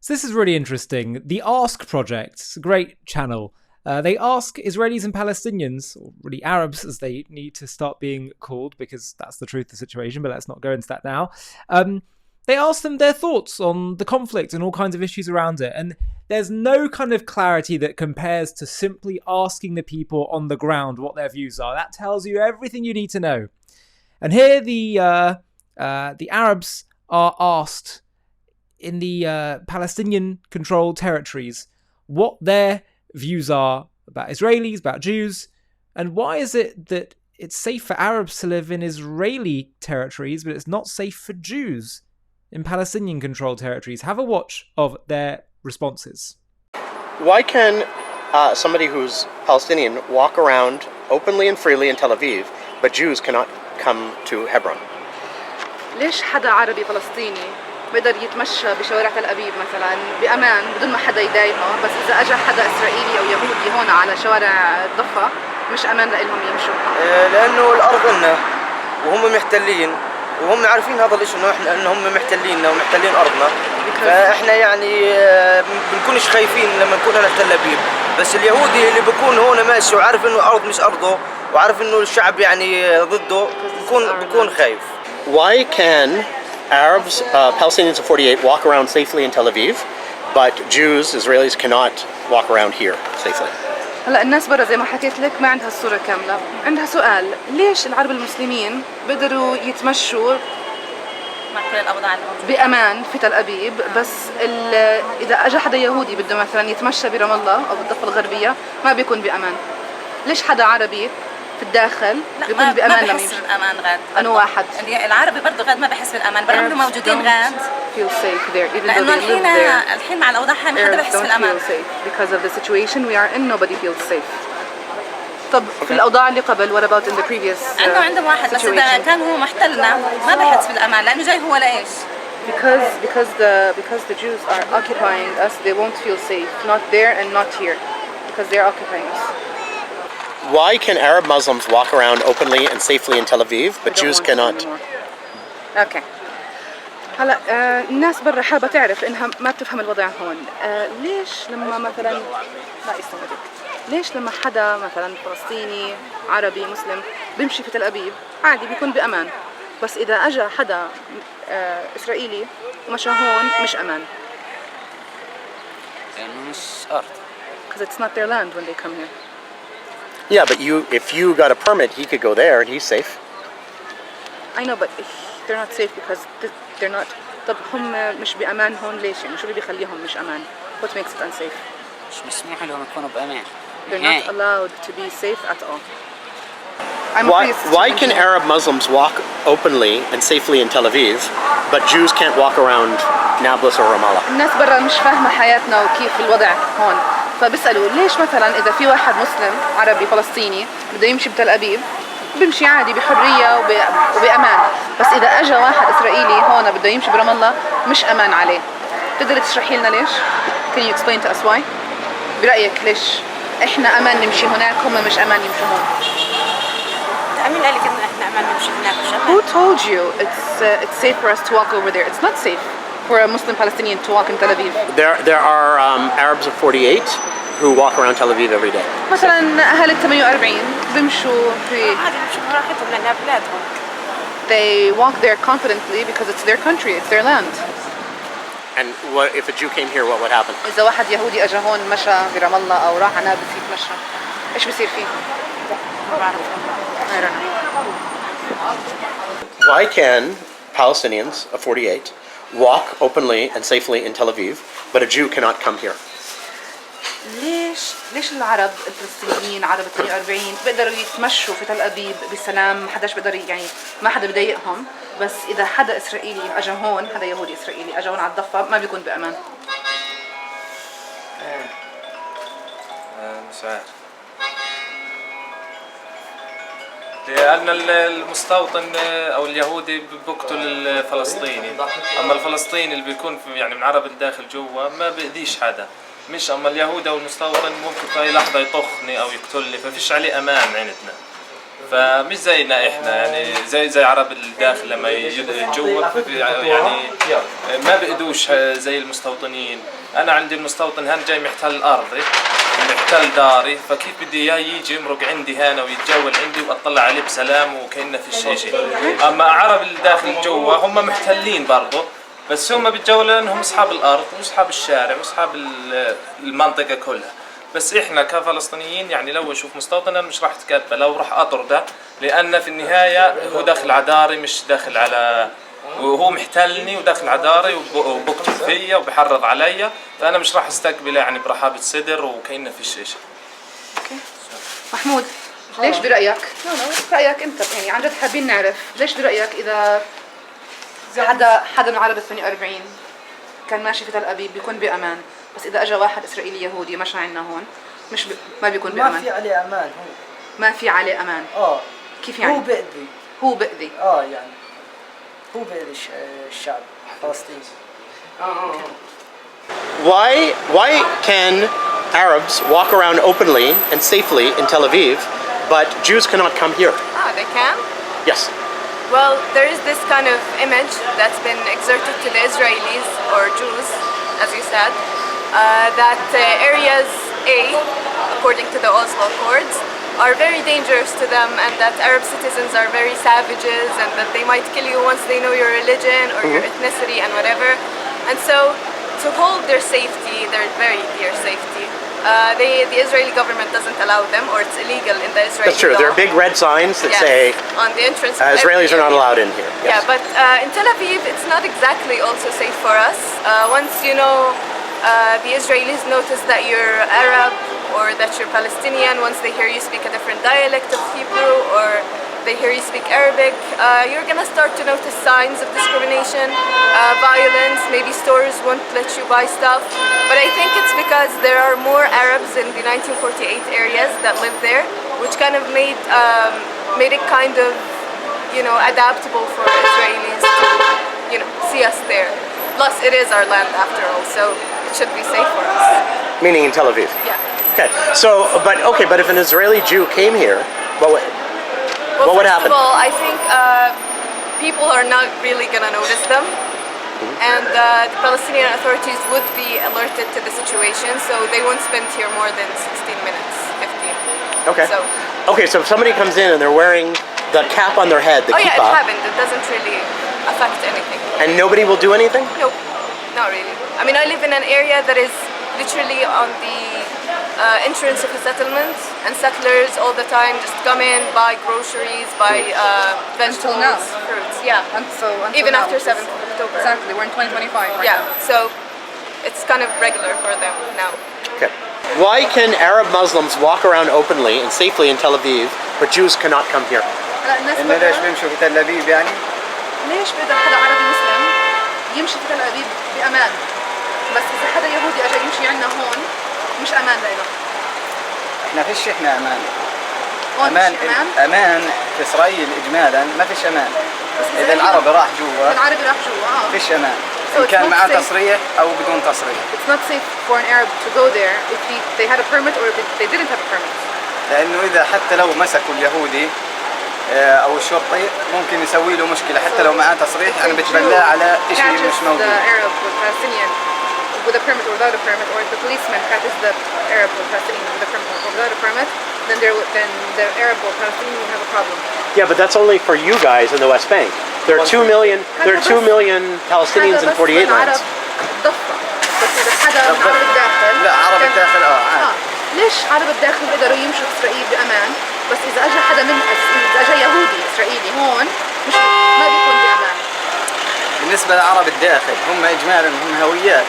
So this is really interesting. The Ask Project, it's a great channel. They ask Israelis and Palestinians, or really Arabs as they need to start being called, because that's the truth of the situation, but let's not go into that now. They ask them their thoughts on the conflict and all kinds of issues around it. And there's no kind of clarity that compares to simply asking the people on the ground what their views are. That tells you everything you need to know. And here the Arabs are asked in the Palestinian-controlled territories what their views are about Israelis, about Jews, and why is it that it's safe for Arabs to live in Israeli territories, but it's not safe for Jews in Palestinian-controlled territories? Have a watch of their responses. Why can somebody who's Palestinian walk around openly and freely in Tel Aviv, but Jews cannot come to Hebron? ليش حدا عربي فلسطيني بيقدر يتمشى بشوارع تل أبيب مثلا بأمان بدون ما حدا يضايقه، بس إذا أجى حدا إسرائيلي أو يهودي هون على شوارع الضفة مش أمان لهم يمشوا؟ لأنه الأرض لنا وهم محتلين، وهم عارفين هذا الشيء إنه هم محتليننا ومحتلين أرضنا، فإحنا يعني بنكونش خايفين لما نكون هنا في تل أبيب. بس اليهودي اللي بيكون هون ماشي وعارف إنه الأرض مش أرضه وعارف إنه الشعب يعني ضده بيكون خايف. Why can Arabs, Palestinians of 48, walk around safely in Tel Aviv, but Jews, Israelis cannot walk around here safely? هلا الناس برا زي ما حكيت لك ما عندها الصورة كاملة. عندها سؤال، ليش العرب المسلمين بيقدروا يتمشوا مع كل الأوضاع بأمان في تل أبيب، بس إذا أجى حدا يهودي بده مثلا يتمشى برام الله أو بالضفة الغربية ما بيكون بأمان؟ ليش حدا عربي في الداخل بيكون بأمان لما يمشي؟ بالأمان غاد. أنا واحد. العربي برضه غاد ما بحس بالأمان، برغم إنه موجودين غاد. Feel safe there, even لأنه though they live there. الحين مع الأوضاع ما حدا بحس بالأمان. Don't feel safe because of the situation we are in. Nobody feels safe. طب في الأوضاع اللي قبل what about in the previous عندهم واحد بس إذا كان هو محتلنا ما بحس بالأمان لأنه جاي هو لإيش؟ Because the Jews are occupying us, they won't feel safe. Not there and not here, because they're occupying us. Why can Arab Muslims walk around openly and safely in Tel Aviv, but Jews cannot? Okay. هلا الناس برا حابة تعرف لأنها ما بتفهم الوضع هون. ليش لما مثلا لا يستمرك؟ ليش لما حدا مثلا فلسطيني عربي مسلم بيمشي في تل أبيب عادي بيكون بأمان، بس إذا أجى حدا إسرائيلي ومشى هون مش أمان؟ لأنه مش أرض. Because it's not their land when they come here. Yeah, but if you got a permit, he could go there and he's safe. I know, but they're not safe because they're not. طب هم مش بأمان هون ليش؟ يعني شو اللي بيخليهم مش أمان؟ What makes it unsafe? مش مسموح لهم يكونوا بأمان. They're not allowed to be safe at all. Why can Arab Muslims walk openly and safely in Tel Aviv, but Jews can't walk around Nablus or Ramallah? الناس برا مش فاهمة حياتنا وكيف الوضع هون، فبيسألوا ليش مثلا إذا في واحد مسلم عربي فلسطيني بده يمشي بتل أبيب بيمشي عادي بحرية وبأمان، بس إذا أجى واحد إسرائيلي هون بده يمشي برام الله مش أمان عليه. تقدر تشرحي لنا ليش؟ Can you explain to us why؟ برأيك ليش إحنا أمان نمشي هناك هم مش أمان يمشوا هون؟ مين قال لك إنه إحنا أمان نمشي هناك مش أمان؟ Who told you it's safe for us to walk over there? It's not safe for a Muslim Palestinian to walk in Tel Aviv. There are Arabs of 48 who walk around Tel Aviv every day. مثلا أهل ال 48 بيمشوا في عادي بيمشوا براحتهم لأنها بلادهم. They walk there confidently because it's their country, it's their land. And what if a Jew came here? What would happen? إذا واحد يهودي أجا هون مشى برام الله أو راح على نابلس يتمشى، إيش بصير فيه؟ ما بعرف. I don't know. Why can Palestinians of 48 walk openly and safely in Tel Aviv, but a Jew cannot come here? ليش العرب الفلسطينيين عرب 48 بيقدروا يتمشوا في تل أبيب بسلام، ما حداش بيقدر يعني ما حدا بيضايقهم، بس إذا حدا إسرائيلي أجا هون، حدا يهودي إسرائيلي أجا هون على الضفة ما بيكون بأمان؟ مش عارف. لأن المستوطن أو اليهودي بيقتل الفلسطيني، أما الفلسطيني اللي بيكون يعني من عرب الداخل جوا ما بيأذيش حدا، مش أما اليهودي أو المستوطن ممكن في أي لحظة يطخني أو يقتلني، ففيش عليه أمان عندنا. فمش زينا احنا يعني زي عرب الداخل لما جوا يعني ما بقدوش زي المستوطنين. انا عندي المستوطن هان جاي محتل ارضي محتل داري، فكيف بدي اياه يجي يمرق عندي هنا ويتجول عندي واطلع عليه بسلام وكأنه فيش شيء. اما عرب الداخل جوا هم محتلين برضه، بس هم بيتجولوا لانهم اصحاب الارض واصحاب الشارع واصحاب المنطقه كلها. بس احنا كفلسطينيين يعني لو اشوف مستوطنا مش راح اتقبل او راح اطرده، لان في النهايه هو داخل على داري مش داخل على، وهو محتلني وداخل على داري وبقتل فيا وبحرض عليا، فانا مش راح استقبله يعني برحابه صدر وكأنه في شيء. محمود، ليش برأيك؟ رأيك انت يعني عن جد حابين نعرف ليش برأيك اذا حدا من عرب 48 كان ماشي في تل ابيب بيكون بامان، بس اذا اجى واحد اسرائيلي يهودي مشى عنا هون ما بيكون بامان؟ ما في عليه امان. هو ما في عليه امان. كيف يعني؟ هو بأذي يعني هو بأذي الشعب الفلسطيني. Why can Arabs walk around openly and safely in Tel Aviv, but Jews cannot come here? They can? Yes. Well, there is this kind of image that's been exerted to the Israelis, or Jews, as you said, that areas A, according to the Oslo Accords, are very dangerous to them, and that Arab citizens are very savages and that they might kill you once they know your religion or your ethnicity and whatever. And so, to hold their safety, their very dear safety, the Israeli government doesn't allow them, or it's illegal in the Israeli That's true. law. There are big red signs that Yes, say on the entrance of Israelis are not area. allowed in here. Yes. Yeah, but in Tel Aviv, it's not exactly also safe for us. Once the Israelis notice that you're Arab or that you're Palestinian, once they hear you speak a different dialect of Hebrew or they hear you speak Arabic, you're gonna start to notice signs of discrimination, violence, maybe stores won't let you buy stuff. But I think it's because there are more Arabs in the 1948 areas that live there, which kind of made it kind of, adaptable for Israelis to, see us there. Plus, it is our land after all, so it should be safe for us. Meaning in Tel Aviv. Yeah. Okay. But if an Israeli Jew came here, what would happen? First of all, I think people are not really gonna notice them, and the Palestinian authorities would be alerted to the situation, so they won't spend here more than 16 minutes, 15. Okay. So So if somebody comes in and they're wearing the cap on their head, the yeah, kippah, it happened. It doesn't really affect anything. and nobody will do anything? Nope, not really. I mean, I live in an area that is literally on the entrance of a settlement, and settlers all the time just come in, buy groceries, buy vegetables, now. fruits. Yeah. Until Even now, after which is- 7th of October. Exactly, we're in 2025 right Yeah. now. So it's kind of regular for them now. Okay. Why can Arab Muslims walk around openly and safely in Tel Aviv, but Jews cannot come here? هلا الناس انه ليش بيمشوا في تل ابيب يعني؟ ليش بيقدر حدا عربي مسلم يمشي في تل ابيب بامان، بس اذا حدا يهودي اجى يمشي عنا هون مش امان لنا؟ احنا امان. هون امان مش امان؟ امان في اسرائيل اجمالا ما فيش امان. بس اذا العربي راح جوا العربي راح جوا فيش امان. So ان it's كان not معاه safe. تصريح او بدون تصريح. It's not safe for an Arab to go there if they had a permit or if they didn't have a permit. لانه اذا حتى لو مسكوا اليهودي او الشرطي ممكن يسوي له مشكله حتى لو معاه تصريح يعني بتبلاه على شيء catches مش موجود. the Arab or Palestinian with a permit or without a permit, or if the policeman catches the Arab or Palestinian with a permit or without a permit, then the Arab or Palestinian will have a problem. Yeah, but that's only for you guys in the West Bank. There are 2 million. There are 2 million Palestinians in 48 lands. ضفة بس إذا حدا من عرب الداخل لا عرب الداخل ليش عرب الداخل بيقدروا يمشوا في إسرائيل بأمان، بس إذا أجى حدا إذا أجى يهودي إسرائيلي هون مش ما بيكون بأمان. بالنسبه لعرب الداخل هم اجمالا هم هويات.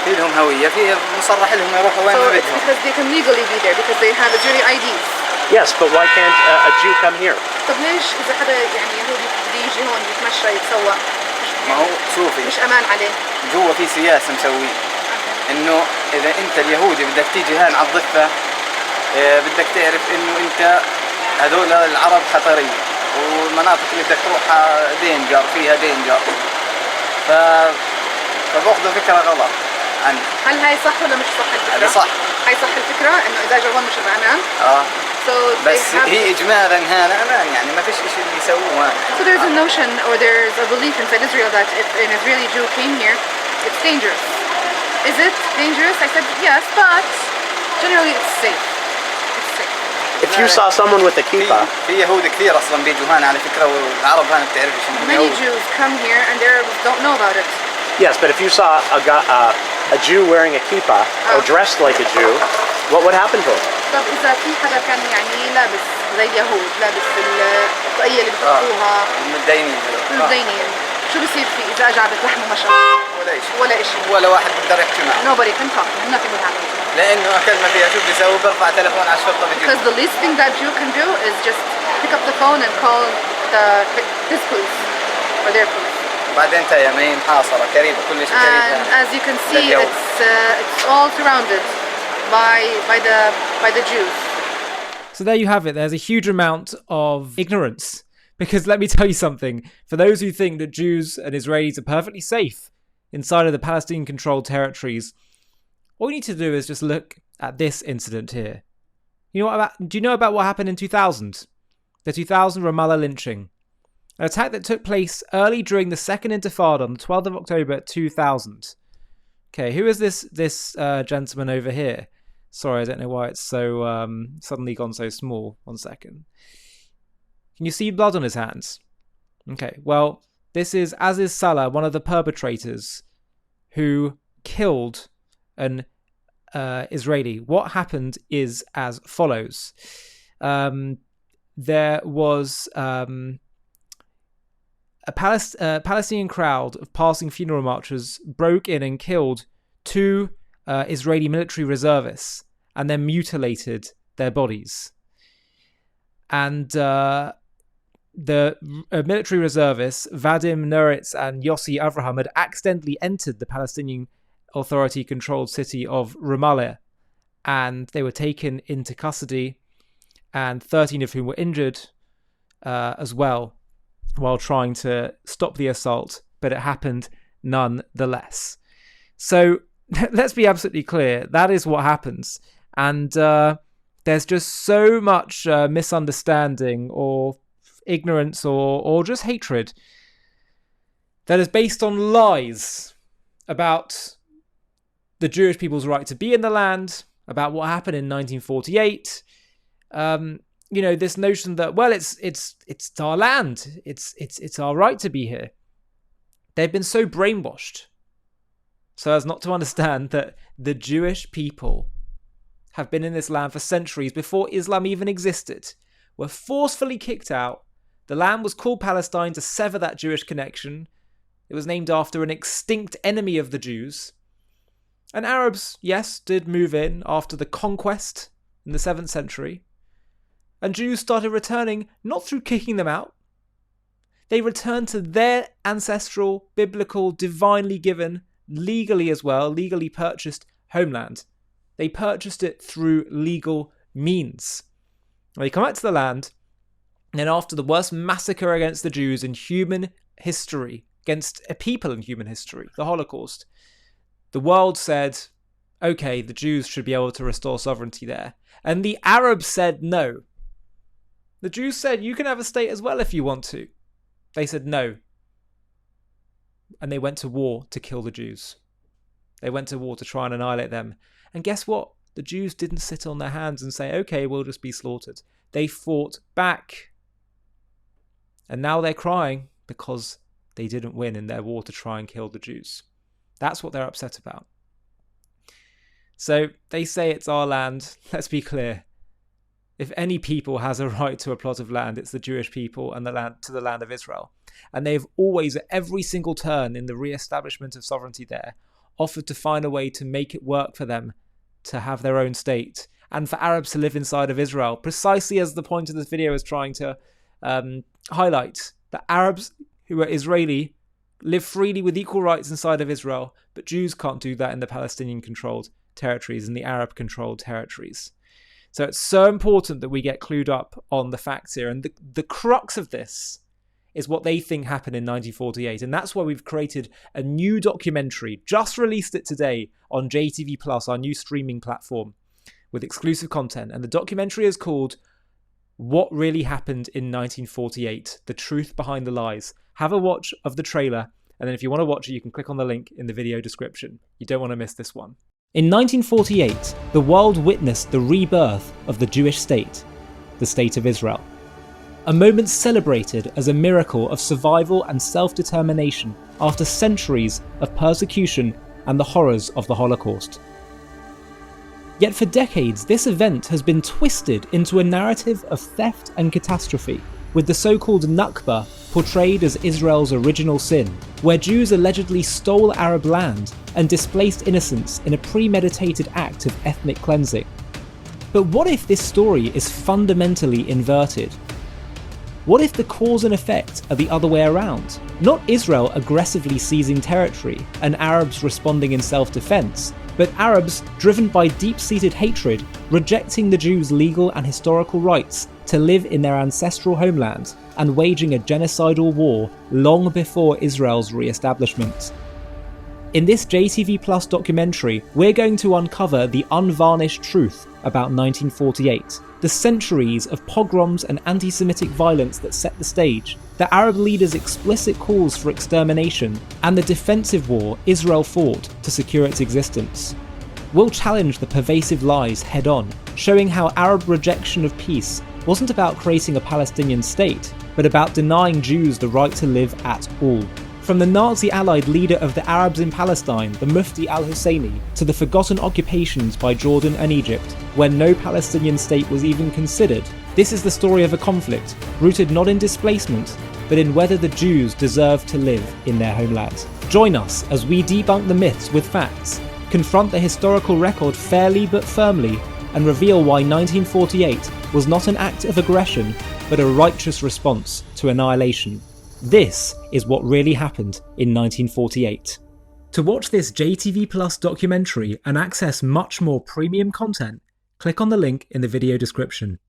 في لهم هويه في مصرح لهم يروحوا وين ما So it's بدهم. because they can legally be there because they have Israeli IDs. Yes, but why can't a Jew come here? طب ليش إذا حدا يعني يهودي بده يجي هون يتمشى يتسوق ما هو شوفي مش أمان عليه؟ جوا في سياسه مسويه انه اذا انت اليهودي بدك تيجي هان على الضفه بدك تعرف انه انت هذول العرب خطريه والمناطق اللي بدك تروحها دينجر فيها دينجر فباخذوا فكره غلط عنه. هل هاي صح ولا مش صح الفكرة؟ هذا صح. هاي صح الفكرة إنه إذا جو هون مش بأمان. So بس هي إجمالا هنا أمان يعني ما فيش شيء اللي يسووه. So there's a notion or there's a belief inside Israel that if an Israeli Jew came here, it's dangerous. Is it dangerous? I said yes, but generally it's safe. It's safe. If you saw someone with a kippah, في يهود كثير أصلا بيجوا هنا على فكرة والعرب هنا بتعرف إيش إنهم Many يهود. Jews come here and the Arabs don't know about it. yes, but if you saw a Jew wearing a kippah or dressed like a Jew, what would happen to him? طب إذا في حدا كان يعني لابس زي اليهود لابس الطاقية اللي بتحطوها متدينين شو بصير فيه إذا أجى عبت لحمه مشى؟ ولا شيء ولا واحد بيقدر يحكي معه. Nobody can talk to him. Nothing would happen. لأنه كلمة فيها شو بيسوي برفع تلفون على الشرطة بيجي. Because the least thing that Jew can do is just pick up the phone and call his police or their police. بعدين تيمين حاصرة قريبة كل شيء قريب. And as you can see, it's all surrounded by the Jews. So there you have it. There's a huge amount of ignorance. Because let me tell you something. For those who think that Jews and Israelis are perfectly safe inside of the Palestinian-controlled territories, all you need to do is just look at this incident here. Do you know about what happened in 2000? The 2000 Ramallah lynching. An attack that took place early during the Second Intifada on the 12th of October 2000. Okay, who is this gentleman over here? Sorry, I don't know why it's so suddenly gone so small. 1 second. Can you see blood on his hands? Okay, well, this is Aziz Salah, one of the perpetrators who killed an Israeli. What happened is as follows. There was a Palestinian crowd of passing funeral marchers broke in and killed 2 Israeli military reservists and then mutilated their bodies. And the military reservists, Vadim Nuritz and Yossi Avraham, had accidentally entered the Palestinian Authority-controlled city of Ramallah, and they were taken into custody, and 13 of whom were injured as well, while trying to stop the assault, but it happened nonetheless. So let's be absolutely clear, that is what happens. And there's just so much misunderstanding or ignorance or just hatred that is based on lies about the Jewish people's right to be in the land, about what happened in 1948. This notion that, well, it's our land, it's our right to be here. They've been so brainwashed so as not to understand that the Jewish people have been in this land for centuries before Islam even existed, were forcefully kicked out. The land was called Palestine to sever that Jewish connection. It was named after an extinct enemy of the Jews. And Arabs, yes, did move in after the conquest in the 7th century. And Jews started returning not through kicking them out. They returned to their ancestral, biblical, divinely given, legally as well, legally purchased homeland. They purchased it through legal means. They come back to the land, and then after the worst massacre against the Jews in human history, against a people in human history, the Holocaust, the world said, okay, the Jews should be able to restore sovereignty there. And the Arabs said no. The Jews said, you can have a state as well if you want to. They said no. And they went to war to kill the Jews. They went to war to try and annihilate them. And guess what? The Jews didn't sit on their hands and say, okay, we'll just be slaughtered. They fought back. And now they're crying because they didn't win in their war to try and kill the Jews. That's what they're upset about. So they say it's our land. Let's be clear. If any people has a right to a plot of land, it's the Jewish people and the land of Israel. And they've always, at every single turn in the re-establishment of sovereignty there, offered to find a way to make it work for them to have their own state and for Arabs to live inside of Israel, precisely as the point of this video is trying to highlight, that Arabs who are Israeli live freely with equal rights inside of Israel, but Jews can't do that in the Palestinian-controlled territories and the Arab-controlled territories. So it's so important that we get clued up on the facts here. And the crux of this is what they think happened in 1948. And that's why we've created a new documentary, just released it today on JTV Plus, our new streaming platform, with exclusive content. And the documentary is called What Really Happened in 1948, The Truth Behind the Lies. Have a watch of the trailer, and then if you want to watch it, you can click on the link in the video description. You don't want to miss this one. In 1948, the world witnessed the rebirth of the Jewish state, the State of Israel. A moment celebrated as a miracle of survival and self-determination after centuries of persecution and the horrors of the Holocaust. Yet for decades, this event has been twisted into a narrative of theft and catastrophe, with the so-called Nakba portrayed as Israel's original sin, where Jews allegedly stole Arab land and displaced innocents in a premeditated act of ethnic cleansing. But what if this story is fundamentally inverted? What if the cause and effect are the other way around? Not Israel aggressively seizing territory and Arabs responding in self-defense, but Arabs, driven by deep-seated hatred, rejecting the Jews' legal and historical rights to live in their ancestral homeland and waging a genocidal war long before Israel's re-establishment. In this JTV Plus documentary, we're going to uncover the unvarnished truth about 1948, the centuries of pogroms and anti-Semitic violence that set the stage, the Arab leaders' explicit calls for extermination, and the defensive war Israel fought to secure its existence. We'll challenge the pervasive lies head-on, showing how Arab rejection of peace wasn't about creating a Palestinian state, but about denying Jews the right to live at all. From the Nazi-allied leader of the Arabs in Palestine, the Mufti al-Husseini, to the forgotten occupations by Jordan and Egypt, when no Palestinian state was even considered, this is the story of a conflict rooted not in displacement, but in whether the Jews deserve to live in their homeland. Join us as we debunk the myths with facts, confront the historical record fairly but firmly, and reveal why 1948 was not an act of aggression, but a righteous response to annihilation. This is what really happened in 1948. To watch this JTV Plus documentary and access much more premium content, click on the link in the video description.